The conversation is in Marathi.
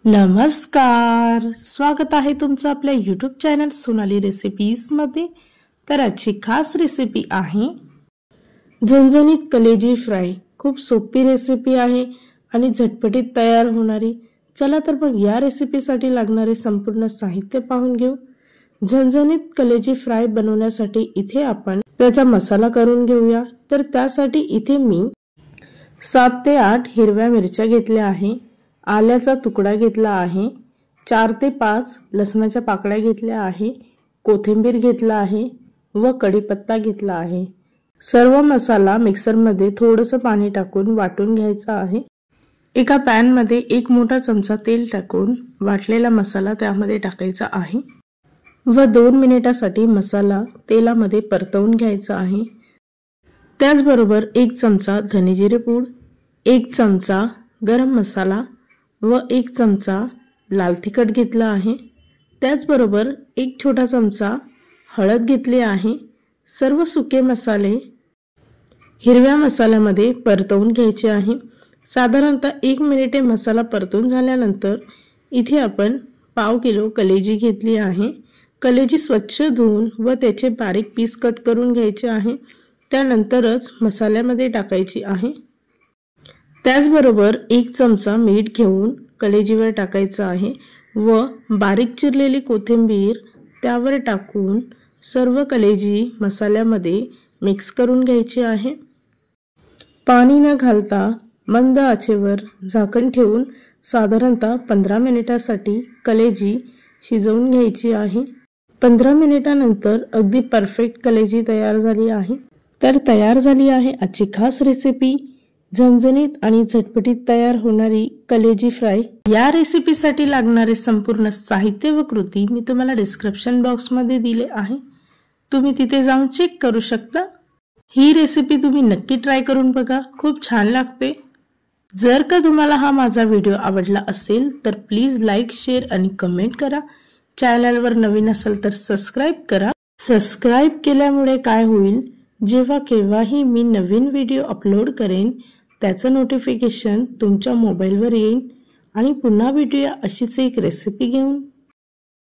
नमस्कार, स्वागत आहे तुमचं आपल्या YouTube चॅनल सोनाली रेसिपीज मध्ये। तर आजची खास रेसिपी आहे झणझणीत कलेजी फ्राय। खूप सोपी रेसिपी आहे आणि झटपटीत तयार होणारी। चला तर मग या रेसिपीसाठी लागणारे संपूर्ण साहित्य पाहून घेऊ। झणझणीत कलेजी फ्राय बनवण्यासाठी इथे आपण त्याचा मसाला करून घेऊया। तर त्यासाठी इथे मी 7 ते 8 हिरव्या मिरच्या घेतल्या आहे, आल्याचा तुकडा घेतला आहे, 4 ते 5 लसणाच्या पाकळ्या घेतल्या आहे, कोथिंबीर घेतला आहे व कढीपत्ता घेतला आहे। सर्व मसाला मिक्सर मध्ये थोडंसं पाणी टाकून वाटून घ्यायचा आहे। एका पॅन मध्ये 1 मोठा चमचा तेल टाकून वाटलेला मसाला त्यामध्ये टाकायचा आहे व 2 मिनिटांसाठी मसाला तेलामध्ये परतवून घ्यायचा आहे। त्याचबरोबर 1 चमचा धने जिरे पूड, 1 चमचा गरम मसाला व 1 चमचा लाल तिखट घेतला आहे। त्याचबरोबर 1 छोटा चमचा हळद घेतली आहे। सर्व सुके मसाले हिरव्या मसाल्यामध्ये परतवून घ्यायचे आहे। साधारणतः 1 मिनिट मसाला परतून झाल्यानंतर इथे आपण पाव किलो कलेजी घेतली आहे। कलेजी स्वच्छ धुवून व त्याचे बारीक पीस कट करून घ्यायचे आहे। त्यानंतरच मसाल्यामध्ये टाकायची आहे। त्याचबरोबर 1 चमचा मीठ घेऊन कलेजीवर टाकायचं आहे व बारीक चिरलेली कोथिंबीर त्यावर टाकून सर्व कलेजी मसाल्यामध्ये मिक्स करून घ्यायची आहे। पाणी न घालता मंद आचेवर झाकण ठेवून साधारणतः 15 मिनिटांसाठी कलेजी शिजवून घ्यायची आहे। 15 मिनिटांनंतर अगदी परफेक्ट कलेजी तयार झाली आहे। तर तयार झाली आहे आजची खास रेसिपी झणझणीत आणि झटपटीत तयार होणारी कलेजी फ्राय। या रेसिपीसाठी लागणारे संपूर्ण साहित्य व कृती मी तुम्हाला डिस्क्रिप्शन बॉक्स मध्ये दिले आहे, तुम्ही तिथे जाऊन चेक करू शकता। ही रेसिपी तुम्ही नक्की ट्राय करून बघा, खूप छान लागते। जर का तुम्हाला हा माझा व्हिडिओ आवडला असेल तर प्लीज लाईक, शेअर आणि कमेंट करा। चॅनलवर नवीन असाल तर सबस्क्राइब करा। सबस्क्राइब केल्यामुळे काय होईल, जेव्हा केव्हाही मी नवीन व्हिडिओ अपलोड करेन त्याचं नोटिफिकेशन तुमच्या मोबाईलवर येईल। आणि पुन्हा भेटूया अशीच एक रेसिपी घेऊन।